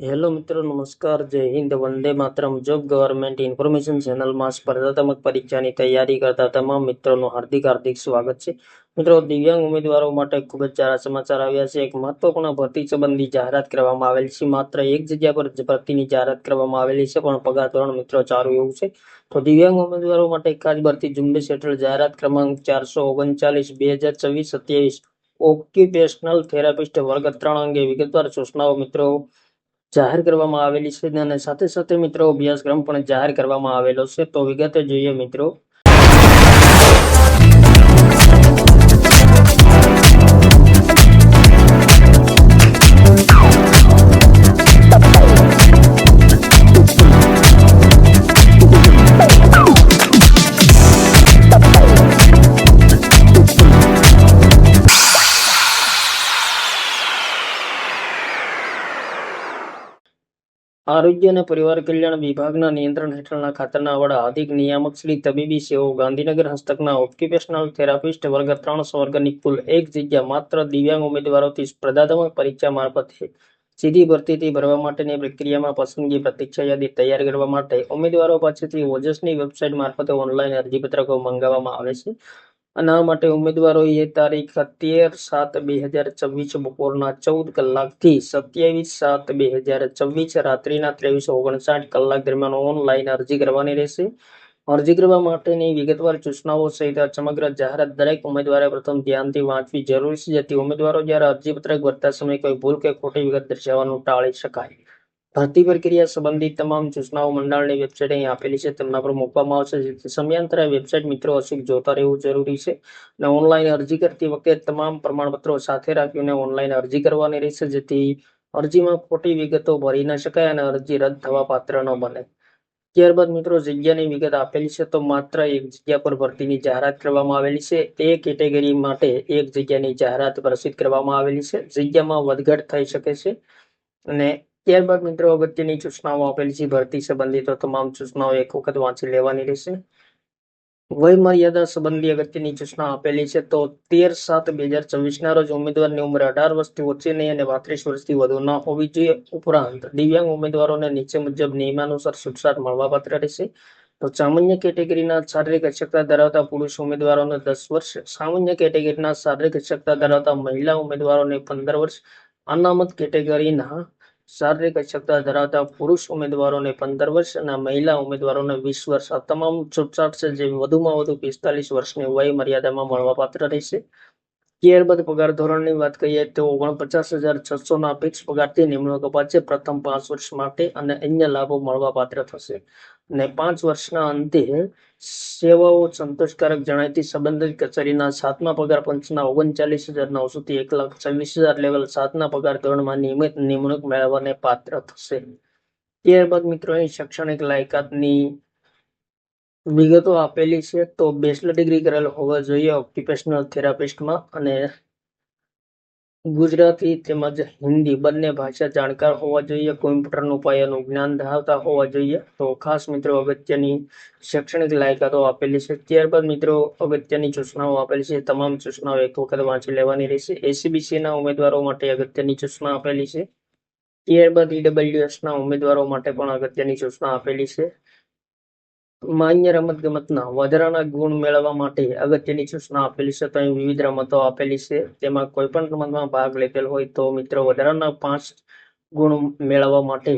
Hello મિત્રો, નમસ્કાર, જય Hind, Vande Mataram. Job government information ચેનલમાં સ્પર્ધાત્મક પરીક્ષાની તૈયારી કરતા તમામ મિત્રોનું હાર્દિક હાર્દિક સ્વાગત છે. મિત્રો, દિવ્યાંગ ઉમેદવારો માટે ખૂબ જ સારા સમાચાર આવ્યા છે. એક મહત્વપૂર્ણ ભરતી સંબંધી જાહેરાત કરવામાં આવેલ છે. માત્ર એક જગ્યા પર ભરતીની જાહેરાત કરવામાં આવેલી છે, પણ પગાર ધોરણ મિત્રો સારું એવું છે. તો દિવ્યાંગ ઉમેદવારો માટે ખાસ ભરતી ઝુંબેશ હેઠળ જાહેરાત ક્રમાંક 439/2027 ઓક્યુપેશનલ થેરાપિસ્ટ વર્ગ 3 અંગે વિગતવાર સૂચનાઓ મિત્રો જાહેર કરવામાં આવેલી છે અને સાથે સાથે મિત્રો અભ્યાસક્રમ પણ જાહેર કરવામાં આવેલો છે. તો વિગતે જોઈએ મિત્રો. આરોગ્ય અને પરિવાર કલ્યાણ વિભાગના નિયંત્રણ હેઠળના ખાતરના વડા અધિક નિયામક શ્રી તબીબી સેવાઓ ગાંધીનગર હસ્તકના ઓક્યુપેશનલ થેરાપિસ્ટ વર્ગ 3 સ્વર્ગની કુલ એક જગ્યા માત્ર દિવ્યાંગ ઉમેદવારોથી સ્પર્ધાત્મક પરીક્ષા મારફતે સીધી ભરતીથી ભરવા માટેની પ્રક્રિયામાં પસંદગી પ્રતીક્ષા યાદી તૈયાર કરવા માટે ઉમેદવારો પાસેથી ઓજસની વેબસાઇટ મારફતે ઓનલાઈન અરજીપત્રકો મંગાવવામાં આવે છે. અને આ માટે ઉમેદવારોએ તારીખ 13/7/2024 બપોરના 14 કલાકથી 27/7/2024 રાત્રિના 23:59 કલાક દરમિયાન ઓનલાઈન અરજી કરવાની રહેશે. અરજી કરવા માટેની વિગતવાર સૂચનાઓ સહિત સમગ્ર જાહેરાત દરેક ઉમેદવારે પ્રથમ ધ્યાનથી વાંચવી જરૂરી છે, જેથી ઉમેદવારો જ્યારે અરજીપત્રક ભરતા સમયે કોઈ ભૂલ કે ખોટી વિગત દર્શાવવાનું ટાળી શકાય. ભરતી પ્રક્રિયા સંબંધિત તમામ સૂચનાઓ મંડળની વેબસાઇટ અહીં આપેલી છે, તેમના પર મૂકવામાં આવશે, જેથી સમયાંતરે વેબસાઇટ મિત્રો અચૂક જોતા રહેવું જરૂરી છે. અને ઓનલાઈન અરજી કરતી વખતે તમામ પ્રમાણપત્રો સાથે રાખીને ઓનલાઈન અરજી કરવાની રહેશે, જેથી અરજીમાં ખોટી વિગતો ભરી ન શકાય અને અરજી રદ થવા પાત્ર ન બને. ત્યારબાદ મિત્રો જગ્યાની વિગત આપેલી છે. તો માત્ર એક જગ્યા પર ભરતીની જાહેરાત કરવામાં આવેલી છે. એ કેટેગરી માટે એક જગ્યાની જાહેરાત પ્રસિદ્ધ કરવામાં આવેલી છે. જગ્યામાં વધઘટ થઈ શકે છે. અને ત્યારબાદ મિત્રો અગત્યની સૂચનાઓ આપેલી છે. ભરતી સંબંધિત તમામ સૂચનાઓ એક વખત વાંચી લેવાની રહેશે. વય મર્યાદા સંબંધી અગત્યની સૂચના આપેલી છે. તો 13/7/2024 ના રોજ ઉમેદવારની ઉંમર 18 વર્ષથી ઓછી નહીં અને 32 વર્ષથી વધુ ન હોવી જોઈએ. ઉપરાંત દિવ્યાંગ ઉમેદવારોને નીચે મુજબ નિયમાનુસાર છૂટછાટ મળવાપાત્ર રહેશે. તો સામાન્ય કેટેગરીના શારીરિક અશક્તતા ધરાવતા પુરુષ ઉમેદવારોને 10 વર્ષ, સામાન્ય કેટેગરીના શારીરિક અશક્તતા ધરાવતા મહિલા ઉમેદવારોને 15 વર્ષ, અનામત કેટેગરીના શારીરિક અશક્તતા ધરાવતા પુરુષ ઉમેદવારોને 15 વર્ષ અને મહિલા ઉમેદવારોને 20 વર્ષ. આ તમામ છૂટછાટ છે જે વધુમાં વધુ 45 વર્ષની વય મર્યાદામાં મળવાપાત્ર રહેશે. ત્યારબાદ પગાર ધોરણની વાત કરીએ તો 49,600 ના ફિક્સ પગારથી નિમણૂક અપાશે પ્રથમ 5 વર્ષ માટે અને અન્ય લાભો મળવાપાત્ર થશે. અને 5 વર્ષના અંતે સેવાઓ સંતોષકારક જણાયથી સંબંધિત કચેરીના 7મા પગાર પંચના 39,900 થી 1,26,000 લેવલ 7ના પગાર ધોરણમાં નિયમિત નિમણૂક મેળવવાને પાત્ર થશે. ત્યારબાદ મિત્રો અહીં શૈક્ષણિક લાયકાતની વિગતો આપેલી છે. તો બેચલર ડિગ્રી કરેલ હોવા જોઈએ ઓક્યુપેશનલ થેરાપિસ્ટમાં અને ગુજરાતી તેમજ હિન્દી બંને ભાષા જાણકાર હોવા જોઈએ. કોમ્પ્યુટરનું પાયાનું જ્ઞાન ધરાવતા હોવા જોઈએ. તો ખાસ મિત્રો અગત્યની શૈક્ષણિક લાયકાતો આપેલી છે. ત્યારબાદ મિત્રો અગત્યની સૂચનાઓ આપેલી છે. તમામ સૂચનાઓ એક વખત વાંચી લેવાની રહેશે. એસીબીસીના ઉમેદવારો માટે અગત્યની સૂચના આપેલી છે. ત્યારબાદ ઈડબ્લ્યુએસના ઉમેદવારો માટે પણ અગત્યની સૂચના આપેલી છે. માન્ય રમત ગમતના વધારાના ગુણ મેળવવા માટે અગત્યની સૂચના આપેલી છે. તો અહીં વિવિધ રમતો આપેલી છે, તેમાં કોઈ પણ રમતમાં ભાગ લીધેલ હોય તો મિત્રો વધારાના 5 ગુણ મેળવવા માટે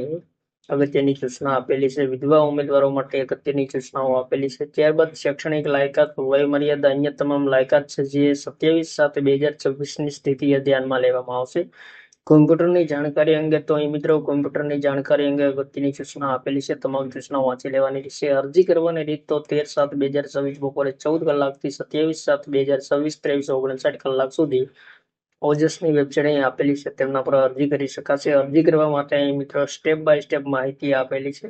અગત્યની સૂચના આપેલી છે. વિધવા ઉમેદવારો માટે અગત્યની સૂચનાઓ આપેલી છે. ત્યારબાદ શૈક્ષણિક લાયકાત, વય મર્યાદા, અન્ય તમામ લાયકાત છે જે 27/7/2024 ની સ્થિતિએ ધ્યાનમાં લેવામાં આવશે. કોમ્પ્યુટરની જાણકારી અંગે તો અહીં મિત્રો કોમ્પ્યુટરની જાણકારી અંગે અગત્યની સૂચના આપેલી છે. તમામ સૂચનાઓ વાંચી લેવાની રહેશે. અરજી કરવાની રીત તો 13/7/2024 બપોરે 14 કલાકથી 27/7/2024 23:59 કલાક સુધી ઓજસની વેબસાઇટ અહીં આપેલી છે, તેમના પર અરજી કરી શકાશે. અરજી કરવા માટે અહીં મિત્રો સ્ટેપ બાય સ્ટેપ માહિતી આપેલી છે.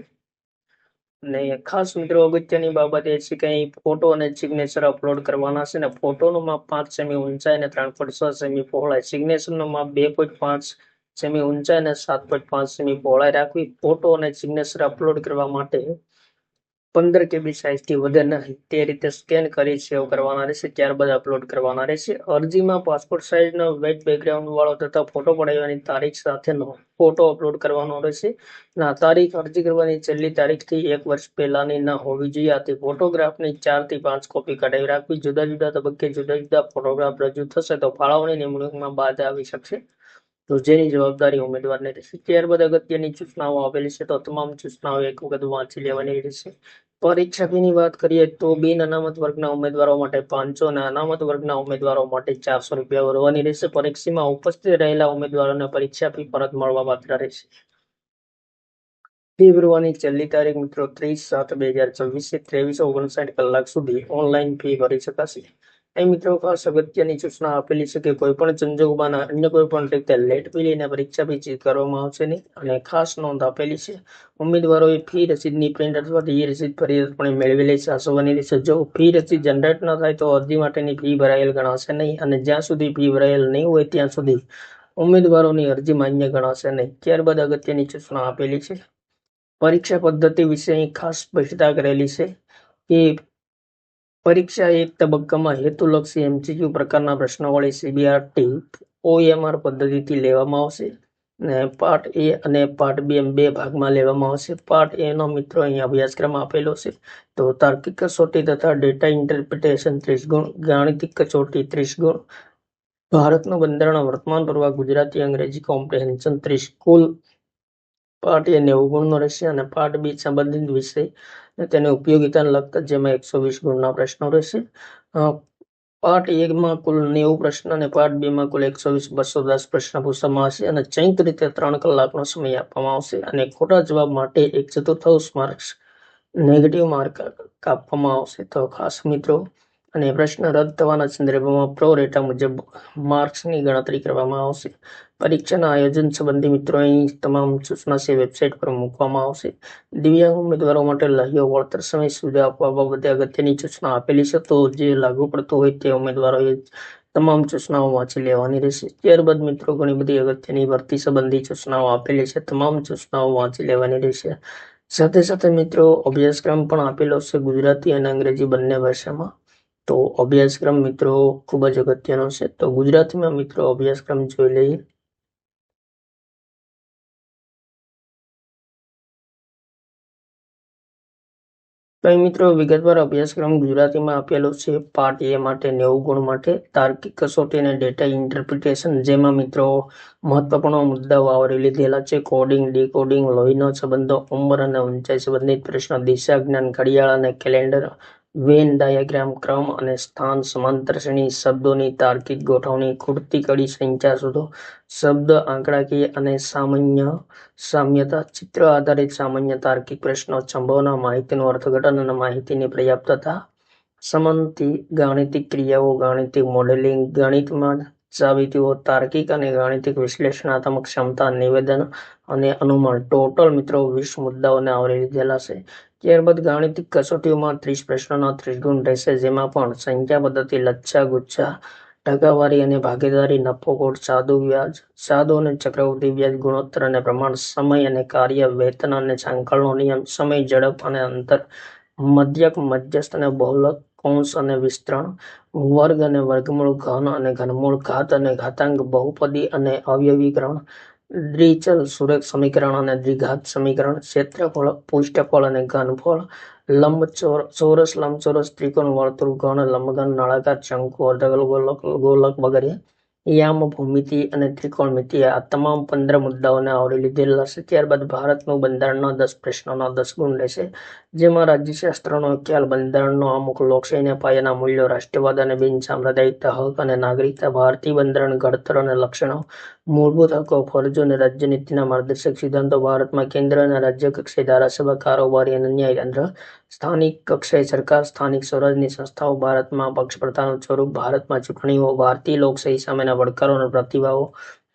અને ખાસ મિત્રો અગત્યની બાબત એ છે કે અહીં ફોટો અને સિગ્નેચર અપલોડ કરવાના છે. ને ફોટોનું માપ 5 સેમી ઊંચાઈ અને 3.6 સેમી પહોળાઈ, સિગ્નેચરનું માપ 2.5 સેમી ઊંચાઈ અને 7.5 સેમી પહોળાઈ રાખવી. ફોટો અને સિગ્નેચર અપલોડ કરવા માટે 15 KB સાઇઝથી વધે નહીં તે રીતે સ્કેન કરી સેવ કરવાના રહેશે, ત્યારબાદ અપલોડ કરવાના રહેશે. અરજીમાં પાસપોર્ટ સાઇઝનો વ્હાઇટ બેકગ્રાઉન્ડ વાળો તથા ફોટો પડાવવાની તારીખ સાથેનો ફોટો અપલોડ કરવાનો રહેશે. આ તારીખ અરજી કરવાની છેલ્લી તારીખથી 1 વર્ષ પહેલાની ન હોવી જોઈએ. આથી ફોટોગ્રાફની 4 થી 5 કોપી કઢાવી રાખવી. જુદા જુદા તબક્કે જુદા જુદા ફોટોગ્રાફ રજૂ થશે તો ફાળવણી નિમણૂકમાં બાધા આવી શકશે, તો જેની જવાબદારી ઉમેદવારને રહેશે. ત્યારબાદ અગત્યની સૂચનાઓ આપેલી છે, તો તમામ સૂચનાઓ એક વખત વાંચી લેવાની રહેશે. પરીક્ષા ફીની વાત કરીએ તો બિન અનામત વર્ગના ઉમેદવારો માટે 500 અને અનામત વર્ગના ઉમેદવારો માટે 400 રૂપિયા ભરવાની રહેશે. પરીક્ષામાં ઉપસ્થિત રહેલા ઉમેદવારોને પરીક્ષા ફી પરત મળવા પાત્ર રહેશે. ફી ભરવાની છેલ્લી તારીખ મિત્રો 30/7/2024 23:59 કલાક સુધી ઓનલાઈન ફી ભરી શકાશે. અહીં મિત્રો ખાસ અગત્યની સૂચના આપેલી છે કે કોઈ પણ સંજોગોમાં અન્ય કોઈ પણ રીતે લેટ ફી લઈને પરીક્ષા ફી ચેક કરવામાં આવશે નહીં. અને ખાસ નોંધ આપેલી છે, ઉમેદવારોએ ફી રસીદની પ્રિન્ટ અથવા ઈ રસીદ ફરજિયાતપણે મેળવેલી સાચવવાની રહેશે. જો ફી રસીદ જનરેટ ન થાય તો અરજી માટેની ફી ભરાયેલ ગણાશે નહીં, અને જ્યાં સુધી ફી ભરાયેલ નહીં હોય ત્યાં સુધી ઉમેદવારોની અરજી માન્ય ગણાશે નહીં. ત્યારબાદ અગત્યની સૂચના આપેલી છે. પરીક્ષા પદ્ધતિ વિશે અહીં ખાસ સ્પષ્ટતા કરેલી છે કે પરીક્ષા એક તબક્કામાં હેતુલક્ષી MCQ પ્રકારના પ્રશ્નોવાળી CBRT OMR પદ્ધતિથી લેવામાં આવશે. પાર્ટ A અને પાર્ટ B એમ 2 ભાગમાં લેવામાં આવશે. પાર્ટ A નો મિત્રો અહીં અભ્યાસક્રમ આપેલો છે, તો તાર્કિક કસોટી તથા ડેટા ઇન્ટરપ્રિટેશન 30 ગુણ, ગાણિતિક કસોટી 30 ગુણ, ભારતનું બંધારણ વર્તમાન પૂર્વ ગુજરાતી અંગ્રેજી કોમ્પ્રિહેન્શન 30 કુલ પાર્ટ A 90 ગુણનો રહેશે. અને પાર્ટ B સંબંધિત વિષય અને તેની ઉપયોગિતાને લગતા જેમાં 120 ગુણના પ્રશ્નો રહેશે. પાર્ટ A માં કુલ 90 પ્રશ્ન અને પાર્ટ B માં કુલ 120 210 પ્રશ્ન પૂછવામાં આવશે, અને સંયુક્ત રીતે 3 કલાકનો સમય આપવામાં આવશે. અને ખોટા જવાબ માટે 1/4 માર્ક્સ નેગેટિવ માર્ક કાપવામાં આવશે. તો ખાસ મિત્રો, અને પ્રશ્ન રદ થવાના સંદર્ભમાં પ્રો રેટા મુજબ માર્ક્સની ગણતરી કરવામાં આવશે. પરીક્ષાના આયોજન સંબંધી મિત્રો અહીં તમામ સૂચના છે વેબસાઇટ પર મૂકવામાં આવશે. દિવ્યાંગ ઉમેદવારો માટે લહ્યો વળતર સમય સુવિધા આપવા બાબતે અગત્યની સૂચના આપેલી છે, તો જે લાગુ પડતું હોય તે ઉમેદવારોએ તમામ સૂચનાઓ વાંચી લેવાની રહેશે. ત્યારબાદ મિત્રો ઘણી બધી અગત્યની ભરતી સંબંધી સૂચનાઓ આપેલી છે, તમામ સૂચનાઓ વાંચી લેવાની રહેશે. સાથે સાથે મિત્રો અભ્યાસક્રમ પણ આપેલો છે ગુજરાતી અને અંગ્રેજી બંને ભાષામાં. તો અભ્યાસક્રમ મિત્રો ખૂબ જ અગત્યનો છે. તો ગુજરાતીમાં મિત્રો અભ્યાસક્રમ જોઈ લઈએ. તો મિત્રો વિગતવાર અભ્યાસક્રમ ગુજરાતીમાં આપેલો છે. પાર્ટ A માટે 90 ગુણ માટે તાર્કિક કસોટી અને ડેટા ઇન્ટરપ્રિટેશન, જેમાં મિત્રો મહત્વપૂર્ણ મુદ્દાઓ આવરી લીધેલા છે. કોડિંગ, ડીકોડિંગ, લોહીનો સંબંધો, ઉંમર અને ઊંચાઈ સંબંધિત પ્રશ્નો, દિશા જ્ઞાન, ઘડિયાળ અને કેલેન્ડર, વેન ડાયાગ્રામ, ક્રમ અને સ્થાન, સમાંતર શ્રેણી, શબ્દોની તાર્કિક ગોઠવણી, ખૂટતી કડી સંખ્યા શોધો, શબ્દ આંકડાકીય અને સામ્યતા, ચિત્ર આધારિત સામાન્ય તાર્કિક પ્રશ્નો, સંભાવના, માહિતીનું અર્થઘટન અને માહિતીની પર્યાપ્તતા, સમાનતી, ગાણિતિક ક્રિયાઓ, ગાણિતિક મોડેલિંગ, ગણિતમાં સાબિતીઓ, તાર્કિક અને ગાણિતિક વિશ્લેષણાત્મક ક્ષમતા, નિવેદન અને અનુમાન. ટોટલ મિત્રો 20 મુદ્દાઓને આવરી લીધેલા છે. ત્યારબાદ ગાણિતિક કસોટીઓમાં 30 પ્રશ્નોના 30 ગુણ રહેશે, જેમાં પણ સંખ્યા પદ્ધતિ, લચ્છા ગુચ્છા, ટકાવારી અને ભાગીદારી, નફો ખોટ, સાદું વ્યાજ, સાદું અને ચક્રવૃદ્ધિ વ્યાજ, ગુણોત્તર અને પ્રમાણ, સમય અને કાર્ય, વેતન અને સાંકળનો નિયમ, સમય, ઝડપ અને અંતર, મધ્યક, મધ્યસ્થ અને બહુલક, કૌંસ અને વિસ્તરણ, વર્ગ અને વર્ગમૂળ, ઘન અને ઘનમૂળ, ઘાત અને ઘાતાંક, બહુપદી અને અવયવીકરણ, દ્વિચલ સુરેખ સમીકરણ અને દ્વિઘાત સમીકરણ, ક્ષેત્રફળ, પૃષ્ઠફળ અને ઘનફળ, ચોરસ, લંબચોરસ, ત્રિકોણ, વર્તુળ, ઘન, લંબઘન, નળાકાર, શંકુ, અર્ધગોલક વગેરે, યામ, ભૂમિતિ અને ત્રિકોણમિતિ. આ તમામ 15 મુદ્દાઓને આવરી લીધેલા છે. ત્યારબાદ ભારતનું બંધારણના 10 પ્રશ્નોના 10 ગુણ રહેશે, જેમાં રાજ્યશાસ્ત્રનો ખ્યાલ, બંધારણનો અમુક, લોકશાહીના પાયાના મૂલ્યો, રાષ્ટ્રવાદ અને બિનસાંપ્રદાયિકતા, હક અને નાગરિકતા, ભારતીય બંધારણ, ઘડતર અને લક્ષણો, મૂળભૂત હકો, ફરજો અને રાજ્યનીતિના માર્ગદર્શક સિદ્ધાંતો, ભારતમાં કેન્દ્ર અને રાજ્ય કક્ષાએ ધારાસભા, કારોબારી અને ન્યાયતંત્ર, સ્થાનિક કક્ષાએ સરકાર, સ્થાનિક સ્વરાજની સંસ્થાઓ, ભારતમાં પક્ષ પ્રથાનું સ્વરૂપ, ભારતમાં ચૂંટણીઓ, ભારતીય લોકશાહી સામેના પડકારો અને પ્રતિભાવો,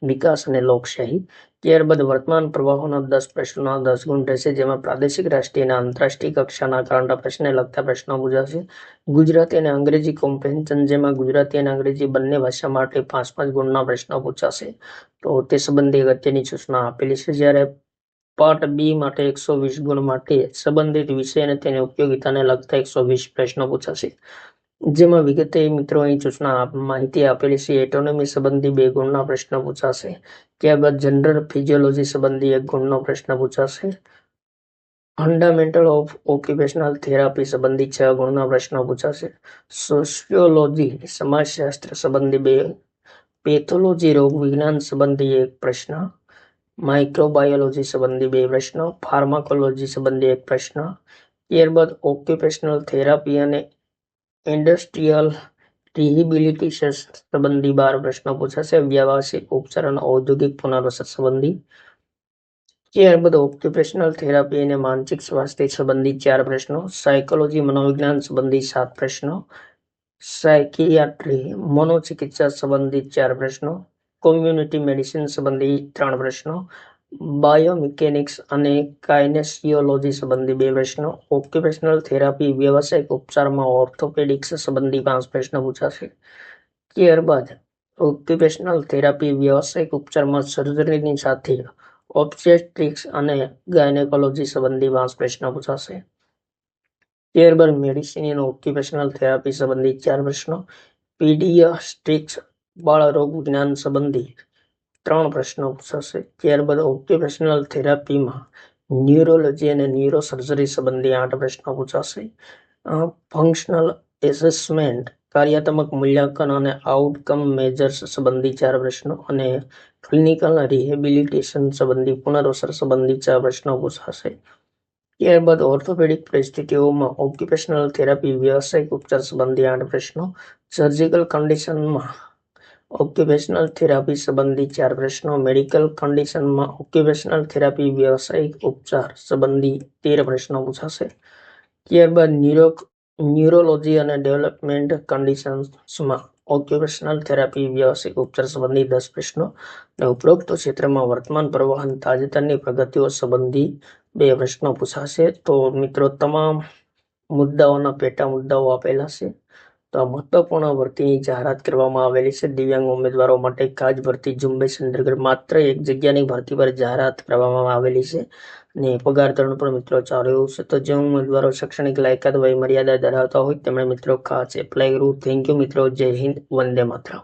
વિકાસ અને લોકશાહી. ત્યારબાદ વર્તમાન પ્રવાહોના 10 પ્રશ્નોના 10 ગુણ રહેશે, જેમાં પ્રાદેશિક, રાષ્ટ્રીય અને આંતરરાષ્ટ્રીય કક્ષાના કરંટ અફેર્સને લગતા પ્રશ્નો પૂછાશે. ગુજરાતી અને અંગ્રેજી કોમ્પ્રિહેન્શન, જેમાં ગુજરાતી અને અંગ્રેજી બંને ભાષા માટે 5-5 ગુણના પ્રશ્નો પૂછાશે. તો તે સંબંધી અગત્યની સૂચના આપેલી છે. જ્યારે પાર્ટ બી માટે 120 ગુણ માટે સંબંધિત વિષય અને તેની ઉપયોગિતાને લગતા 120 પ્રશ્નો પૂછાશે, જેમાં વિગતે મિત્રો અહીં સૂચના માહિતી આપેલી છે. એટોનોમી સંબંધી 2 ગુણના પ્રશ્નો પૂછાશે. ત્યારબાદ જનરલ ફિઝિયોલોજી સંબંધી 1 ગુણનો પ્રશ્ન પૂછાશે. ફંડામેન્ટલ ઓફ ઓક્યુપેશનલ થેરાપી સંબંધી 6 ગુણના પ્રશ્નો પૂછાશે. સોશિયોલોજી સમાજશાસ્ત્ર સંબંધી 2, પેથોલોજી રોગ વિજ્ઞાન સંબંધી 1 પ્રશ્ન, માઇક્રોબાયોલોજી સંબંધી 2 પ્રશ્નો, ફાર્માકોલોજી સંબંધી 1 પ્રશ્ન. ત્યારબાદ ઓક્યુપેશનલ થેરાપી અને ઇન્ડસ્ટ્રીયલ રિહેબિલિટેશન સંબંધી 12 પ્રશ્નો પૂછાશે. વ્યવસાયિક ઉપચાર અને ઔદ્યોગિક પુનર્વસન સંબંધી. ત્યારબાદ ઓક્યુપેશનલ થેરાપી અને માનસિક સ્વાસ્થ્ય સંબંધી 4 પ્રશ્નો, સાયકોલોજી મનોવિજ્ઞાન સંબંધી 7 પ્રશ્નો, સાયકિયાટ્રી મનોચિકિત્સા સંબંધિત 4 પ્રશ્નો, કોમ્યુનિટી મેડિસિન સંબંધી 3 પ્રશ્નો, બાયોમિકેનિક્સ અને કાઇનેસિયોલોજી સંબંધી 2 પ્રશ્નો, ઓક્યુપેશનલ થેરાપી વ્યવસાયિક ઉપચારમાં ઓર્થોપેડિક્સ સંબંધી 5 પ્રશ્નો પૂછાશે. ત્યારબાદ ઓક્યુપેશનલ થેરાપી વ્યવસાયિક ઉપચારમાં સર્જરીની સાથે ઓબ્સ્ટેટ્રિક્સ અને ગાયનેકોલોજી સંબંધી 5 પ્રશ્નો પૂછાશે. ત્યારબાદ મેડિસિન અને ઓક્યુપેશનલ થેરાપી સંબંધી 4 પ્રશ્નો, પીડિયાટ્રિક્સ બાળરોગ વિજ્ઞાન સંબંધી 3 પ્રશ્નો પૂછાશે. ત્યારબાદ ઓક્યુપેશનલ થેરાપીમાં ન્યુરોલોજી અને ન્યુરોસર્જરી સંબંધી 8 પ્રશ્નો પૂછાશે. ફંક્શનલ એસેસમેન્ટ કાર્યાત્મક મૂલ્યાંકન અને આઉટકમ મેજર્સ સંબંધી 4 પ્રશ્નો અને ક્લિનિકલ રિહેબિલિટેશન સંબંધી પુનર્વસન સંબંધી 4 પ્રશ્નો પૂછાશે. ત્યારબાદ ઓર્થોપેડિક પરિસ્થિતિઓમાં ઓક્યુપેશનલ થેરાપી વ્યવસાયિક ઉપચાર સંબંધી 8 પ્રશ્નો, સર્જિકલ કન્ડિશનમાં ઓક્યુપેશનલ થેરાપી સંબંધી 4 પ્રશ્નો, મેડિકલ કન્ડિશનમાં ઓક્યુપેશનલ થેરાપી વ્યવસાયિક ઉપચાર સંબંધી 13 પ્રશ્નો પૂછાશે. ત્યારબાદ ન્યુરોલોજી અને ડેવલપમેન્ટ કન્ડિશન્સમાં ઓક્યુપેશનલ થેરાપી વ્યવસાયિક ઉપચાર સંબંધી 10 પ્રશ્નો અને ઉપરોક્ત ક્ષેત્રમાં વર્તમાન પ્રવાહ અને તાજેતરની પ્રગતિઓ સંબંધી 2 પ્રશ્નો પૂછાશે. તો મિત્રો તમામ મુદ્દાઓના પેટા મુદ્દાઓ આપેલા છે. તો આ મહત્વપૂર્ણ ભરતીની જાહેરાત કરવામાં આવેલી છે. દિવ્યાંગ ઉમેદવારો માટે ખાસ ભરતી ઝુંબેશ અંતર્ગત માત્ર 1 જગ્યાની ભરતી પર જાહેરાત કરવામાં આવેલી છે અને પગાર ધોરણ પર મિત્રો ચાલુ એવું છે. તો જે ઉમેદવારો શૈક્ષણિક લાયકાત વય મર્યાદા ધરાવતા હોય તેમણે મિત્રો ખાસ એપ્લાય કરવું. થેન્ક યુ મિત્રો. જય હિન્દ. વંદે માતરમ.